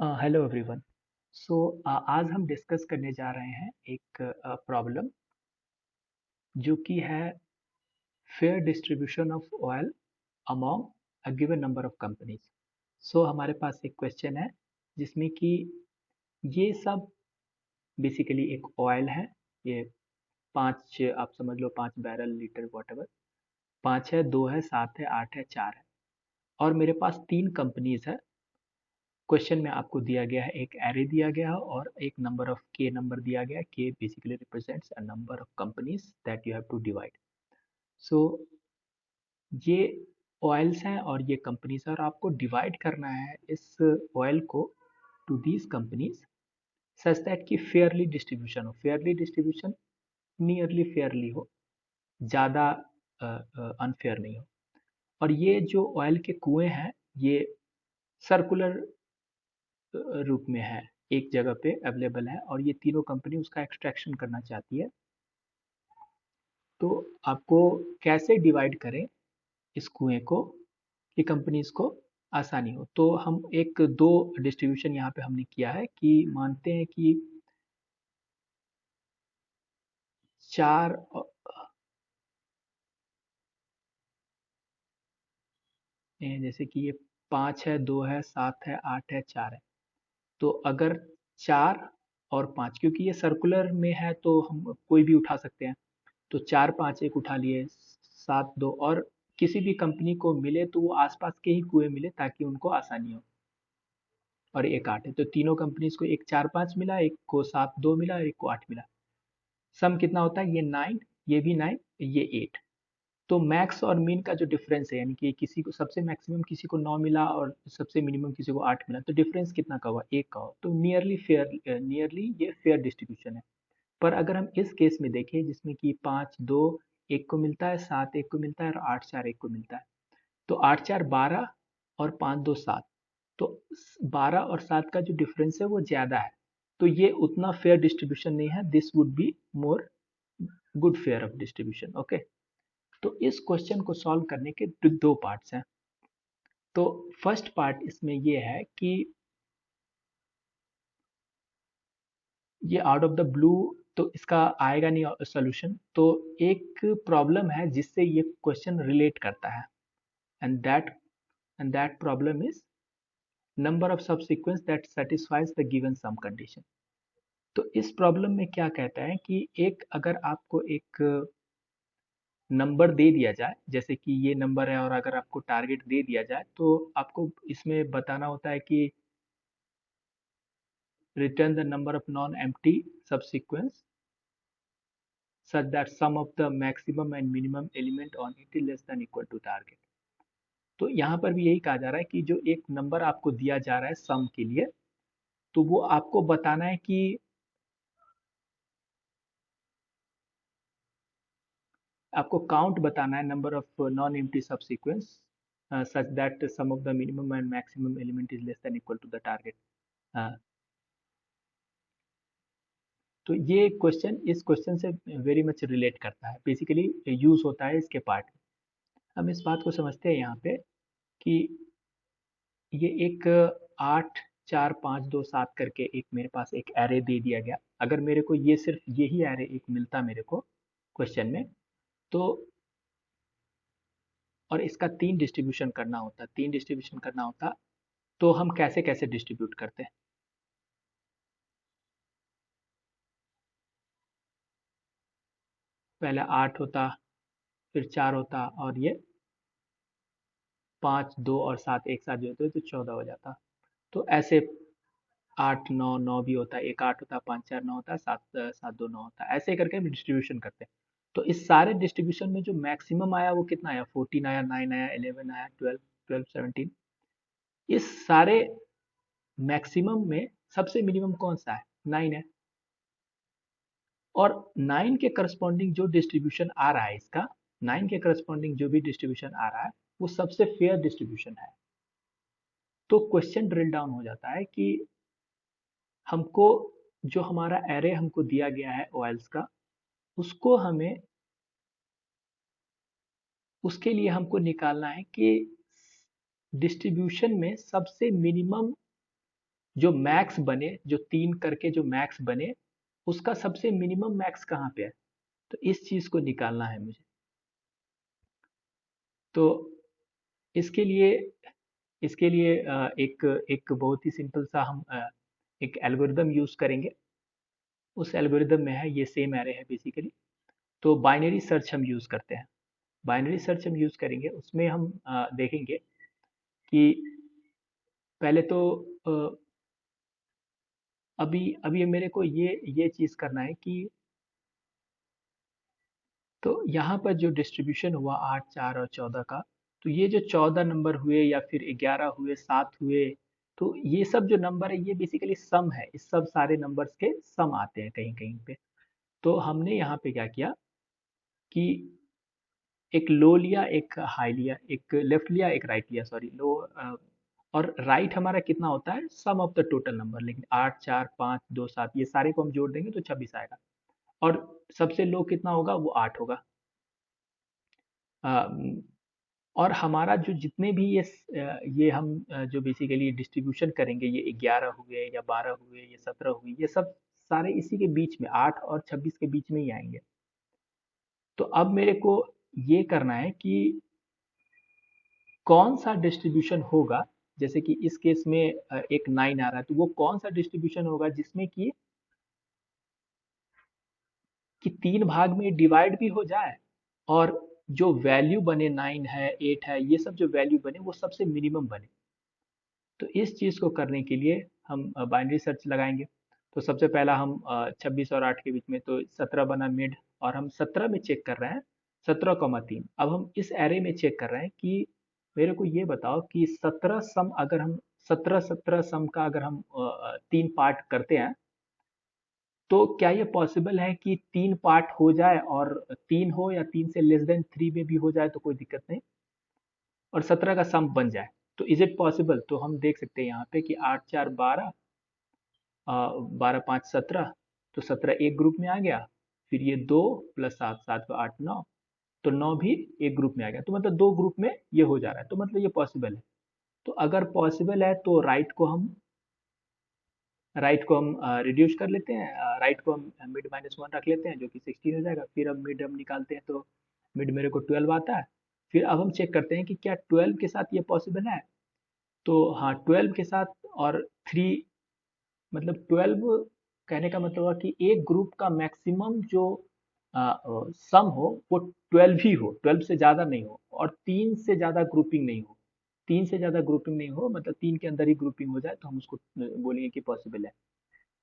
Hello everyone. सो आज हम discuss करने जा रहे हैं एक प्रॉब्लम जो कि है fair distribution of oil among a given number of companies. So हमारे पास एक क्वेश्चन है जिसमें कि ये सब बेसिकली एक ऑयल है। ये पांच, आप समझ लो 5 बैरल लीटर वॉटेवर, 5 है, 2 है, 7 है, 8 है, 4 है, और मेरे पास 3 कंपनीज है। क्वेश्चन में आपको दिया गया है, एक एरे दिया गया है और एक नंबर ऑफ के नंबर दिया गया है। K basically represents a number of companies that you have to divide. So ये ऑयल्स हैं और ये कंपनीज हैं, और आपको डिवाइड करना है इस ऑयल को to these companies such that कि फेयरली डिस्ट्रीब्यूशन हो। फेयरली डिस्ट्रीब्यूशन नियरली फेयरली हो, ज़्यादा अनफेयर नहीं हो। और ये जो ऑयल के कुएं हैं ये सर्कुलर रूप में है, एक जगह पे अवेलेबल है, और ये तीनों कंपनी उसका एक्सट्रैक्शन करना चाहती है। तो आपको कैसे डिवाइड करें इस कुएं को कि कंपनीज को आसानी हो। तो हम एक दो डिस्ट्रीब्यूशन यहाँ पे हमने किया है कि मानते हैं कि चार, जैसे कि ये 5 है, 2 है, 7 है, 8 है, 4 है। तो अगर 4 और 5, क्योंकि ये सर्कुलर में है तो हम कोई भी उठा सकते हैं, तो 4 5 एक उठा लिए, 7 2, और किसी भी कंपनी को मिले तो वो आसपास के ही कुएं मिले ताकि उनको आसानी हो। और एक 8 है तो तीनों कंपनीज को एक 4 5 मिला, एक को 7 2 मिला, एक को 8 मिला। सम कितना होता है? ये 9, ये भी 9, ये 8। तो मैक्स और मीन का जो डिफरेंस है, यानी कि किसी को सबसे मैक्सिमम किसी को 9 मिला और सबसे मिनिमम किसी को 8 मिला, तो डिफरेंस कितना का हुआ? 1 का हुआ। तो नियरली फेयर, नियरली ये फेयर डिस्ट्रीब्यूशन है। पर अगर हम इस केस में देखें जिसमें कि 5 2 एक को मिलता है, 7 एक को मिलता है, और 8 4 एक को मिलता है, तो 8 4 12 और 5 2 7। तो 12 और 7 का जो डिफरेंस है वो ज्यादा है, तो ये उतना फेयर डिस्ट्रीब्यूशन नहीं है। This would be more good fair of distribution. Okay, तो इस क्वेश्चन को सॉल्व करने के दो पार्ट्स हैं। तो फर्स्ट पार्ट इसमें ये है कि ये आउट ऑफ द ब्लू तो इसका आएगा नहीं सोल्यूशन। तो एक प्रॉब्लम है जिससे ये क्वेश्चन रिलेट करता है, and that problem is number of subsequence that satisfies the given sum condition. तो इस प्रॉब्लम में क्या कहता है कि एक, अगर आपको एक नंबर दे दिया जाए, जैसे कि ये नंबर है, और अगर आपको टारगेट दे दिया जाए तो आपको इसमें बताना होता है कि return the number of non-empty subsequence such that sum of the maximum and minimum element on it is less than equal to target। तो यहाँ पर भी यही कहा जा रहा है कि जो एक नंबर आपको दिया जा रहा है सम के लिए, तो वो आपको बताना है कि आपको काउंट बताना है number of non empty subsequence such that sum of the minimum and maximum element is less than equal to the target. तो ये क्वेश्चन इस क्वेश्चन से वेरी मच रिलेट करता है, बेसिकली यूज होता है इसके पार्ट में। हम इस बात को समझते हैं यहाँ पे कि ये एक 8 4 5 2 7 करके एक मेरे पास एक एरे दे दिया गया। अगर मेरे को ये सिर्फ यही एरे एक मिलता मेरे को क्वेश्चन में, तो और इसका 3 डिस्ट्रीब्यूशन करना होता, तो हम कैसे कैसे डिस्ट्रीब्यूट करते? पहले 8 होता, फिर 4 होता, और ये 5 2 और 7 एक साथ जोड़ते तो 14 हो जाता। तो ऐसे 8 9 9 भी होता है, एक 8 होता, 5 4 9 होता, 7 7 2 9 होता, ऐसे करके हम डिस्ट्रीब्यूशन करते हैं। तो इस सारे डिस्ट्रीब्यूशन में जो मैक्सिमम आया वो कितना आया? 14 आया, 9 आया, 11 आया, 12 12 17। इस सारे मैक्सिमम में सबसे मिनिमम कौन सा है? 9 है। और 9 के करस्पॉन्डिंग जो डिस्ट्रीब्यूशन आ रहा है इसका, 9 के करस्पॉन्डिंग जो भी डिस्ट्रीब्यूशन आ रहा है वो सबसे फेयर डिस्ट्रीब्यूशन है। तो क्वेश्चन ड्रिल डाउन हो जाता है कि हमको जो हमारा एरे हमको दिया गया है ऑयल्स का, उसको हमें, उसके लिए हमको निकालना है कि डिस्ट्रीब्यूशन में सबसे मिनिमम जो मैक्स बने, जो 3 करके जो मैक्स बने, उसका सबसे मिनिमम मैक्स कहाँ पे है? तो इस चीज को निकालना है मुझे। तो इसके लिए एक एक बहुत ही सिंपल सा हम एक एल्गोरिदम यूज करेंगे। उस एल्गोरिदम में है, ये सेम एरे है बेसिकली। तो बाइनरी सर्च हम यूज करते हैं। बाइनरी सर्च हम यूज करेंगे, उसमें हम देखेंगे कि पहले तो अ, अभी अभी मेरे को ये चीज करना है कि तो यहाँ पर जो डिस्ट्रीब्यूशन हुआ 8, 4 और 14 का, तो ये जो 14 नंबर हुए या फिर 11 हुए, 7 हुए, तो ये सब जो नंबर है ये बेसिकली सम है। इस सब सारे नंबर्स के सम आते हैं कहीं कहीं पे। तो हमने यहाँ पे क्या किया कि एक लो लिया, एक हाई लिया, एक लेफ्ट लिया, एक राइट लिया, सॉरी लो। और राइट हमारा कितना होता है? सम ऑफ द टोटल नंबर। लेकिन 8, 4, 5, 2, 7 ये सारे को हम जोड़ देंगे तो 26 आएगा। और सबसे लो कितना होगा? वो 8 होगा। अ, और हमारा जो जितने भी ये हम जो बेसिकली डिस्ट्रीब्यूशन करेंगे, ये 11 हुए या 12 हुए या 17 हुए, ये सब सारे इसी के बीच में 8 और 26 के बीच में ही आएंगे। तो अब मेरे को ये करना है कि कौन सा डिस्ट्रीब्यूशन होगा। जैसे कि इस केस में एक 9 आ रहा है, तो वो कौन सा डिस्ट्रीब्यूशन होगा जिसमें कि 3 भाग में डिवाइड भी हो जाए, और जो वैल्यू बने 9 है, 8 है, ये सब जो वैल्यू बने वो सबसे मिनिमम बने। तो इस चीज को करने के लिए हम बाइनरी सर्च लगाएंगे। तो सबसे पहला हम 26 और 8 के बीच में, तो 17 बना मिड, और हम 17 में चेक कर रहे हैं, 17,3। अब हम इस एरे में चेक कर रहे हैं कि मेरे को ये बताओ कि 17 सम, अगर हम 17 सम का अगर हम 3 पार्ट करते हैं, तो क्या ये पॉसिबल है कि 3 पार्ट हो जाए और 3 हो, या 3 से लेस देन 3 में भी हो जाए तो कोई दिक्कत नहीं, और 17 का सम बन जाए? तो इज इट पॉसिबल? तो हम देख सकते हैं यहाँ पे कि 8, 4, 12, 12, 5, 17, तो 17 एक ग्रुप में आ गया। फिर ये 2 प्लस 7, 7 को 8, 9, तो 9 भी एक ग्रुप में आ गया। तो मतलब 2 ग्रुप में ये हो जा रहा है, तो मतलब ये पॉसिबल है। तो अगर पॉसिबल है तो राइट को हम रिड्यूस कर लेते हैं। राइट को हम मिड -1 रख लेते हैं, जो कि 16 हो जाएगा। फिर अब मिड हम निकालते हैं, तो मिड मेरे को 12 आता है। फिर अब हम चेक करते हैं कि क्या 12 के साथ ये पॉसिबल है। तो हाँ, 12 के साथ और 3, मतलब 12, कहने का मतलब हुआ कि एक ग्रुप का मैक्सिमम जो सम हो वो 12 ही हो, 12 से ज़्यादा नहीं हो, और 3 से ज़्यादा ग्रुपिंग नहीं हो। 3 से ज़्यादा ग्रुपिंग नहीं हो, मतलब 3 के अंदर ही ग्रुपिंग हो जाए, तो हम उसको बोलेंगे कि पॉसिबल है।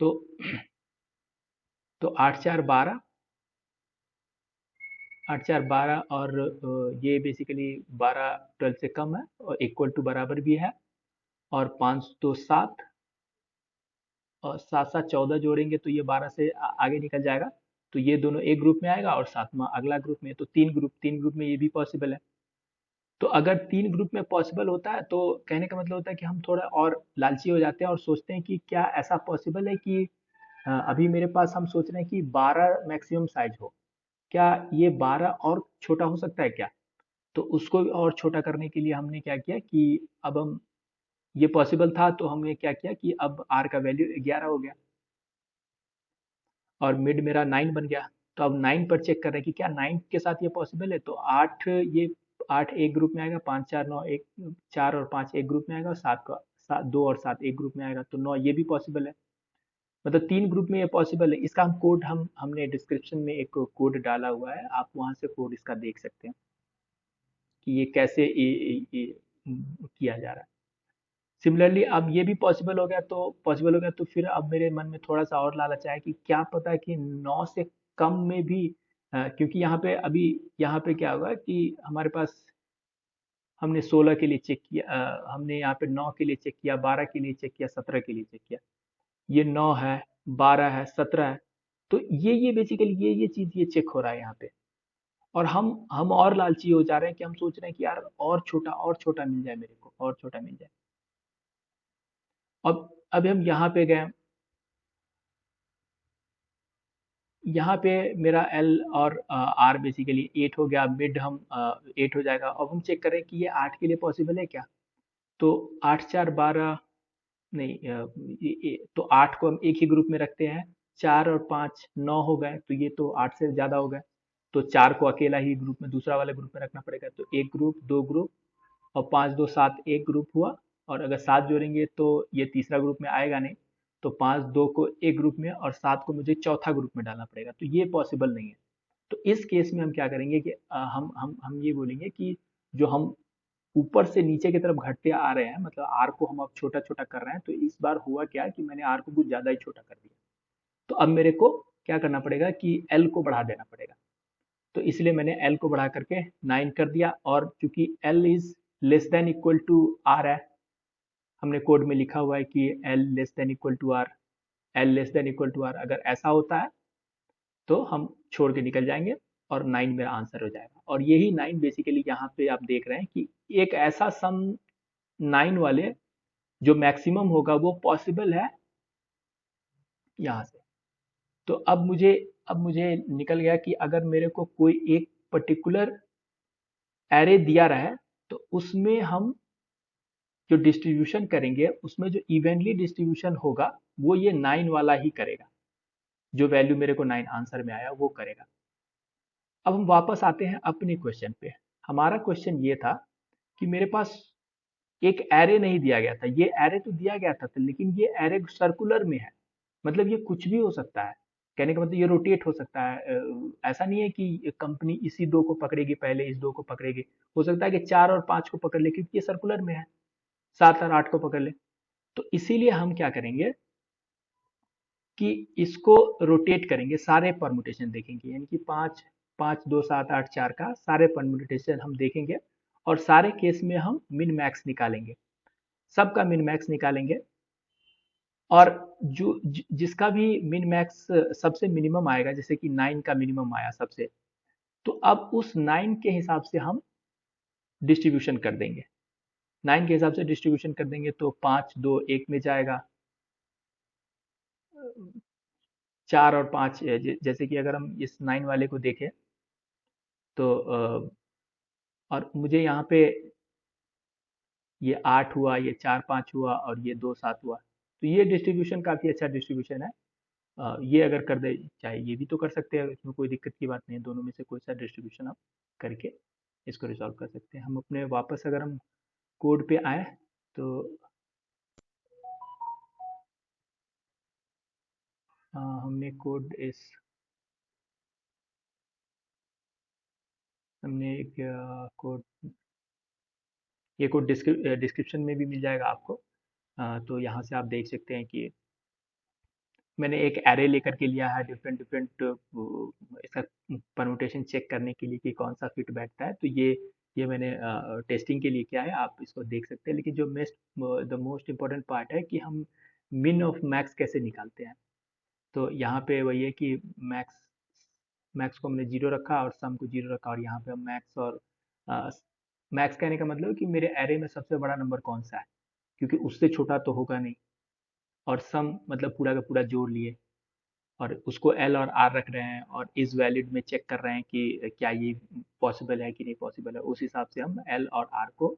तो 8, 4, 12, 8, 4, 12, और ये बेसिकली 12 12 से कम है और इक्वल टू बराबर भी है। और 5 तो 7, और 7, 7, 14 जोड़ेंगे तो ये 12 से आगे निकल जाएगा। तो ये दोनों एक ग्रुप में आएगा और सातवां अगला ग्रुप में। तो तीन ग्रुप में ये भी पॉसिबल है। तो अगर 3 ग्रुप में पॉसिबल होता है, तो कहने का मतलब होता है कि हम थोड़ा और लालची हो जाते हैं और सोचते हैं कि क्या ऐसा पॉसिबल है कि अभी मेरे पास हम सोच रहे हैं कि 12 मैक्सिमम साइज हो, क्या ये 12 और छोटा हो सकता है क्या? तो उसको और छोटा करने के लिए हमने क्या किया कि अब हम, ये पॉसिबल था तो हमने क्या किया कि अब r का वैल्यू 11 हो गया, और मिड मेरा 9 बन गया। तो अब 9 पर चेक कर रहे हैं कि क्या 9 के साथ ये पॉसिबल है। तो 8, ये 8 एक ग्रुप में आएगा, 5, 4, 9 एक, 4 और 5 एक ग्रुप में आएगा, और 7 का 7, 2 और 7 एक ग्रुप में आएगा, तो 9 ये भी पॉसिबल है। मतलब 3 ग्रुप में ये पॉसिबल है। इसका हम कोड हमने डिस्क्रिप्शन में एक कोड डाला हुआ है, आप वहां से कोड इसका देख सकते हैं कि ये कैसे किया जा रहा है। सिमिलरली अब ये भी पॉसिबल हो गया, तो फिर अब मेरे मन में थोड़ा सा और लालच आया कि क्या पता कि 9 से कम में भी, क्योंकि यहाँ पे क्या होगा कि हमारे पास, हमने 16 के लिए चेक किया, हमने यहाँ पे 9 के लिए चेक किया, 12 के लिए चेक किया, 17 के लिए चेक किया। ये 9 है, 12 है, 17 है। तो ये बेसिकली ये चीज ये चेक हो रहा है यहाँ पे। और हम और लालची हो जा रहे हैं कि हम सोच रहे हैं कि यार और छोटा मिल जाए, मेरे को और छोटा मिल जाए। अब हम यहाँ पे गए, यहाँ पे मेरा एल और आर बेसिकली 8 हो गया। मिड हम 8 हो जाएगा। अब हम चेक करें कि ये 8 के लिए पॉसिबल है क्या। तो 8, 4, 12, नहीं, तो 8 को हम एक ही ग्रुप में रखते हैं। 4 और 5 9 हो गए, तो ये तो 8 से ज्यादा हो गए। तो 4 को अकेला ही ग्रुप में, दूसरा वाले ग्रुप में रखना पड़ेगा। तो एक ग्रुप, दो ग्रुप, और 5 2 7 एक ग्रुप हुआ। और अगर 7 जोड़ेंगे तो ये तीसरा ग्रुप में आएगा नहीं। तो 5 2 को एक ग्रुप में और 7 को मुझे चौथा ग्रुप में डालना पड़ेगा, तो ये पॉसिबल नहीं है। तो इस केस में हम क्या करेंगे कि हम ये बोलेंगे कि जो हम ऊपर से नीचे की तरफ घटते आ रहे हैं, मतलब आर को हम अब छोटा छोटा कर रहे हैं, तो इस बार हुआ क्या कि मैंने आर को कुछ ज्यादा ही छोटा कर दिया। तो अब मेरे को क्या करना पड़ेगा कि एल को बढ़ा देना पड़ेगा। तो इसलिए मैंने एल को बढ़ा करके 9 कर दिया। और चूंकि L is less than equal to R है, हमने कोड में लिखा हुआ है कि L less than equal to R, L less than equal to R, अगर ऐसा होता है तो हम छोड़ के निकल जाएंगे और 9 मेरा आंसर हो जाएगा। और यही 9 बेसिकली यहाँ पे आप देख रहे हैं कि एक ऐसा सम 9 वाले जो मैक्सिमम होगा वो पॉसिबल है यहाँ से। तो अब मुझे निकल गया कि अगर मेरे को कोई एक पर्टिकुलर एरे दिया रहा है, तो उसमें हम जो डिस्ट्रीब्यूशन करेंगे उसमें जो इवेंटली डिस्ट्रीब्यूशन होगा वो ये 9 वाला ही करेगा। जो वैल्यू मेरे को 9 आंसर में आया वो करेगा। अब हम वापस आते हैं अपने क्वेश्चन पे। हमारा क्वेश्चन ये था कि मेरे पास एक एरे नहीं दिया गया था। ये एरे तो दिया गया था, लेकिन ये एरे सर्कुलर में है। मतलब ये कुछ भी हो सकता है। कहने का मतलब ये रोटेट हो सकता है। ऐसा नहीं है कि कंपनी इसी दो को पकड़ेगी, पहले इस दो को पकड़ेगी। हो सकता है कि 4 और 5 को पकड़ ले, क्योंकि ये सर्कुलर में है। 7 और 8 को पकड़ ले। तो इसीलिए हम क्या करेंगे कि इसको रोटेट करेंगे, सारे परमुटेशन देखेंगे, यानी कि 5 5 2 7 8 4 का सारे परमुटेशन हम देखेंगे। और सारे केस में हम मिन मैक्स निकालेंगे, सबका मिन मैक्स निकालेंगे। और जिसका भी मिन मैक्स सबसे मिनिमम आएगा, जैसे कि 9 का मिनिमम आया सबसे, तो अब उस 9 के हिसाब से हम डिस्ट्रीब्यूशन कर देंगे। 9 के हिसाब से डिस्ट्रीब्यूशन कर देंगे तो 5 2 1 में जाएगा। 4 और 5, जैसे कि अगर हम इस 9 वाले को देखें तो और मुझे यहाँ पे ये 8 हुआ, ये 4 5 हुआ और ये 2 7 हुआ। तो ये डिस्ट्रीब्यूशन काफ़ी अच्छा डिस्ट्रीब्यूशन है। ये अगर कर दे, चाहे ये भी तो कर सकते हैं, इसमें कोई दिक्कत की बात नहीं है। दोनों में से कोई सा डिस्ट्रीब्यूशन आप करके इसको रिजॉल्व कर सकते हैं। हम अपने वापस अगर हम कोड पे आए तो हमने कोड इस हमने एक कोड, ये कोड डिस्क्रिप्शन में भी मिल जाएगा आपको। तो यहाँ से आप देख सकते हैं कि मैंने एक एरे लेकर के लिया है, डिफरेंट डिफरेंट इसका परमुटेशन चेक करने के लिए कि कौन सा फिट बैठता है। तो ये मैंने टेस्टिंग के लिए किया है, आप इसको देख सकते हैं। लेकिन जो द मोस्ट इम्पोर्टेंट पार्ट है कि हम मिन ऑफ मैक्स कैसे निकालते हैं। तो यहाँ पे वही है कि मैक्स मैक्स को हमने जीरो रखा और सम को जीरो रखा। और यहाँ पे हम मैक्स और मैक्स कहने का मतलब है कि मेरे एरे में सबसे बड़ा नंबर कौन सा है, क्योंकि उससे छोटा तो होगा नहीं। और सम मतलब पूरा का पूरा जोड़ लिए और उसको एल और आर रख रहे हैं और इस वैलिड में चेक कर रहे हैं कि क्या ये पॉसिबल है कि नहीं पॉसिबल है। उस हिसाब से हम एल और आर को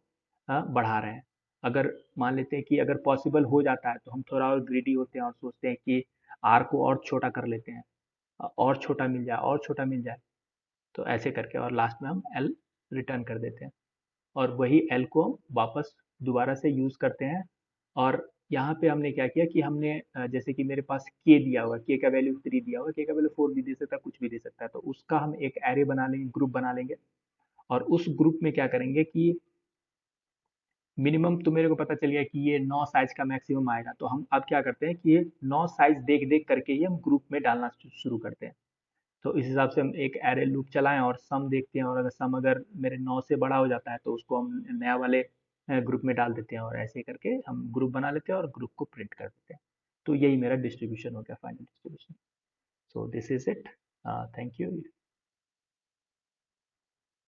बढ़ा रहे हैं। अगर मान लेते हैं कि अगर पॉसिबल हो जाता है तो हम थोड़ा और ग्रीडी होते हैं और सोचते हैं कि आर को और छोटा कर लेते हैं, और छोटा मिल जाए और छोटा मिल जाए। तो ऐसे करके और लास्ट में हम एल रिटर्न कर देते हैं। और वही एल को हम वापस दोबारा से यूज करते हैं। और यहाँ पे हमने क्या किया कि हमने जैसे कि मेरे पास के दिया हुआ, के का वैल्यू 3 दिया हुआ, के का वैल्यू 4 भी दे सकता है, कुछ भी दे सकता है। तो उसका हम एक एरे बना लेंगे, ग्रुप बना लेंगे। और उस ग्रुप में क्या करेंगे कि मिनिमम तो मेरे को पता चल गया कि ये 9 साइज का मैक्सिमम आएगा। तो हम अब क्या करते हैं कि ये 9 साइज देख देख करके ही हम ग्रुप में डालना शुरू करते हैं। तो इस हिसाब से हम एक एरे लूप चलाएं और सम देखते हैं। और अगर सम अगर मेरे 9 से बड़ा हो जाता है तो उसको हम नया वाले ग्रुप में डाल देते हैं। और ऐसे करके हम ग्रुप बना लेते हैं और ग्रुप को प्रिंट कर देते हैं। तो यही मेरा डिस्ट्रीब्यूशन हो गया, final distribution. So this is it. Thank you.